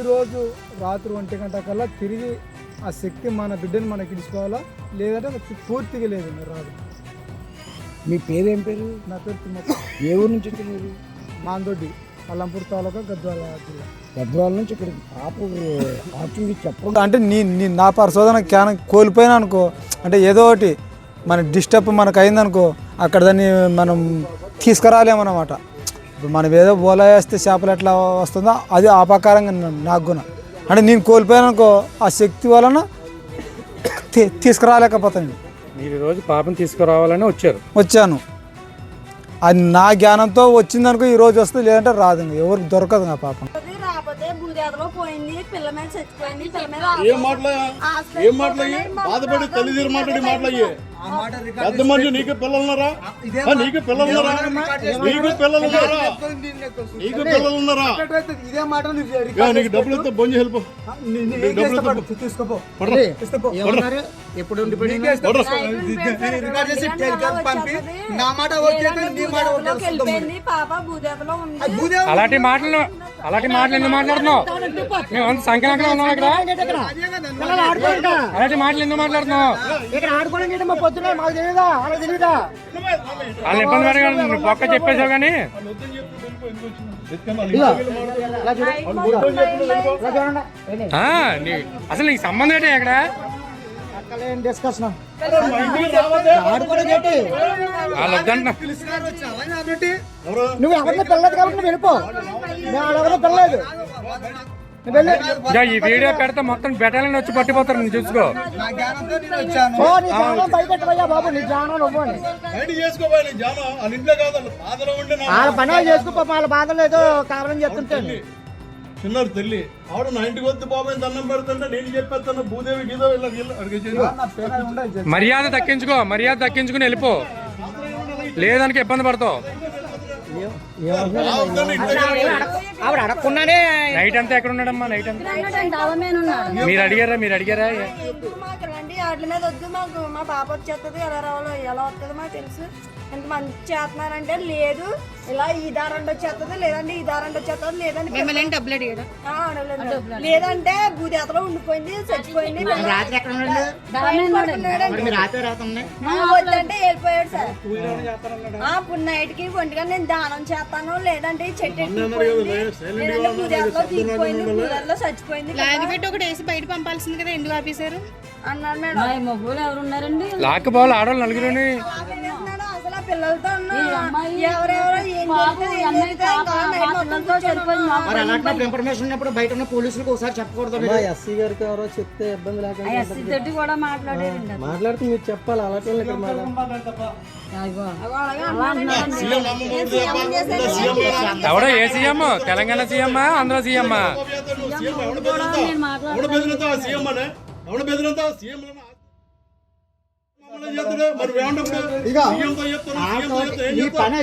ఈరోజు రాత్రి 1 గంట కల్లా తిరిగి ఆ శక్తి మన బిడ్డను మనకి ఇచ్చుకోవాలా, లేదంటే అది పూర్తిగా లేదు రాదు. మీ పేరేం పేరు? నా పేరు తిమ్మక్క. ఏ ఊరు నుంచి వచ్చారు? మాందొడ్డి, అల్లంపూర్ తాలూకా, గద్వాల జిల్లా. గద్వాల నుంచి ఇక్కడ పాప ఆచూడి చెప్పడం అంటే నా పరిశోధన జ్ఞానం కోల్పోయినా అనుకో, అంటే ఏదో ఒకటి మన డిస్టర్బ్ మనకు అయిందనుకో, అక్కడ దాన్ని మనం తీసుకురాలేమన్నమాట. ఇప్పుడు మనం ఏదో బోలా వేస్తే చేపలు ఎట్లా వస్తుందో అది ఆ ప్రకారంగా నాకు గుణ. అంటే నేను కోల్పోయాను అనుకో, ఆ శక్తి వలన తీసుకురాలేకపోతాను. మీరు ఈరోజు పాపను తీసుకురావాలని వచ్చాను. అది నా జ్ఞానంతో వచ్చిందనుకో ఈరోజు వస్తుంది, లేదంటే రాదు. ఎవరికి దొరకదు నా పాపం. బాధపడి తల్లిదండ్రులు మాట్లాడి మాట్లాడి పెద్ద మనిషి నీకు పిల్లలున్నారా? నీకు పిల్లలున్నారా? నీకు డబ్బులు ఇస్తే బొంజి హెల్ప్ అలాంటి మాటలు ఎందుకు మాట్లాడుతున్నావు? మేము అంత సంఖ్యలో ఉన్నాం ఇక్కడ. అలాంటి మాటలు ఎందుకు మాట్లాడుతున్నావు? వాళ్ళు ఇబ్బంది పడగా పక్క చెప్పేసావు కానీ అసలు నీకు సంబంధం ఏంటి ఇక్కడ? వాళ్ళు వద్దంటున్నా. నువ్వు ఎవరిని పిల్లలేదు కాబట్టి నువ్వు వెళ్ళిపో. ఎవరిని పిల్లలేదు. ఈ వీడియో పెడితే మొత్తం బెటాలియన్ వచ్చి పట్టిపోతారు. నేను చూసుకో. వాళ్ళ పని చేసుకో, వాళ్ళ బాధలు ఏదో కారణం చెప్తుంటాను. చిన్నారు తల్లి ఆవిడ నా ఇంటికి వద్దు బాబాయ్ దండం పెడుతుంటే నేను చెప్పేస్తాను భూదేవి గీదో మర్యాద దక్కించుకుని వెళ్ళిపో, లేదానికి ఇబ్బంది పడతావు. ఆవిడ అడగకుండానే నైట్ అంతా ఎక్కడ ఉన్నాడమ్మా? నైట్ అంతా మీరు అడిగారా? వాటి మీద వద్దు, మాకు మా పాప వచ్చేస్తుంది, ఎలా రావాలో ఎలా వస్తుందో మాకు తెలుసు. ఎంత మంది చేస్తున్నారంటే లేదు, ఇలా ఈ దారండి వచ్చేస్తుంది, లేదంటే ఈ దారండి వచ్చేస్తుంది, లేదంటే భూదేతలో ఉండిపోయింది, చచ్చిపోయింది. వద్దంటే వెళ్ళిపోయాడు సార్. ఇప్పుడు నైట్ కి 1 గంట నేను దానం చేస్తాను, లేదంటే చెట్టు లేదంటే భూదేతలో తీరిపోయింది, భూదేతలో చచ్చిపోయింది. ఒకటి వేసి బయట పంపాల్సింది కదా, ఎందుకు ఆపేశారు అన్నారు మేడం. మొగ్గులు ఎవరు ఉన్నారండి? లాక్కపోవాలి ఆడవాళ్ళు నలుగురుని. అసలు పిల్లలతో ఎవరెవరో ఇన్ఫర్మేషన్ ఉన్నప్పుడు బయట ఉన్న పోలీసులకు ఒకసారి చెప్పకూడదు. ఎస్సీ గారికి ఎవరో చెప్తే ఇబ్బంది లేకుండా ఎస్సీ తోటి కూడా మాట్లాడితే మీరు చెప్పాలి. అలాంటి ఎవడో ఏ CM? Telangana CM, Andhra CM? పని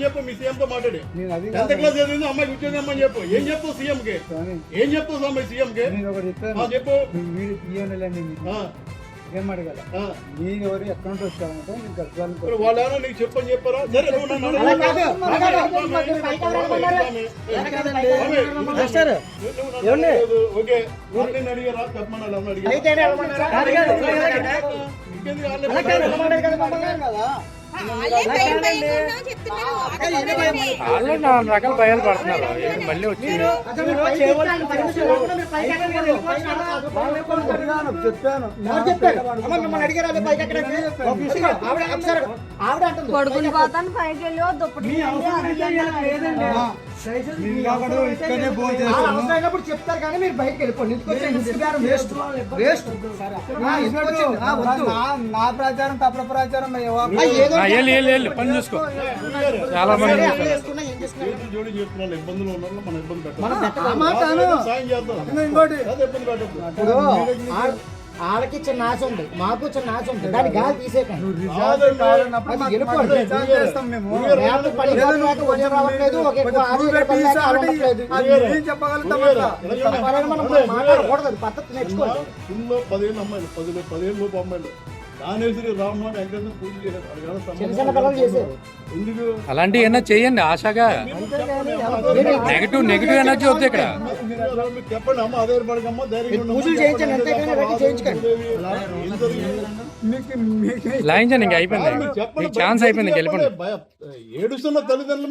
చెప్పు మీ సీఎంతో మాట్లాడి ఎంత క్లాస్ చదివింది అమ్మాయికి ఉద్యోగం అమ్మని చెప్పు. ఏం చెప్తావు సీఎం కి? ఏం చెప్తావు అమ్మాయి సీఎం కి? చెప్పు. ఏం అడగాల? నేను ఎవరు అకౌంట్ వచ్చామంటే వాళ్ళు ఎవరో నీకు చెప్పని చెప్పారా? సరే ఓకే అడిగారా? చెప్పమన్నా వాళ్ళు 4 రకాల భయాలు పడుతున్నారు. మళ్ళీ వచ్చి కొడుకుని పోతాను పైకి వెళ్ళి దుప్పటి చెప్తారు కానీ మీరు బయటకు వెళ్ళిపోండి. నా ప్రచారం తప్పుడు ప్రచారం పని చూసుకో. చాలా మంది జోడి చెప్తున్నారు ఇబ్బందులు ఉన్నారు, మనం ఇబ్బంది పెట్టాలి. సాయం చేద్దాం. వాళ్ళకి చిన్న ఆశ ఉంది, మాకు చిన్న ఆశ ఉంది. దాన్ని గాలి తీసేకండి. మాట్లాడకూడదు. పద్ధతి నేర్చుకోవాలి. 10 ఏళ్ళు అమ్మాయిలు 10 లోపు అమ్మాయిలు దానేశ్వరి రామ్మోహన్ వెంకటేశ్వర పూజ చేయలేదు అది కాదు సంబంధం. చిన్న చిన్న పిల్లలు చేశారు. ఎందుకు అలాంటివి ఏమన్నా చెయ్యండి ఆశగా. నెగిటివ్ ఎనర్జీ వద్దు ఇక్కడ. మీరు అలా మీరు చెప్పండి అమ్మ అదే పడకమ్మ ధైర్యంగా ఉండు. పూజలు చేయించండి అంతేగాని రెడీ చేయించకండి. ఏం జరిగింది? లాయించండి, ఇంక అయిపోయింది. చెప్పండి మీకు ఛాన్స్ అయిపోయింది, ఇంక వెళ్ళిపోండి. ఏడుస్తున్న తల్లిదండ్రులు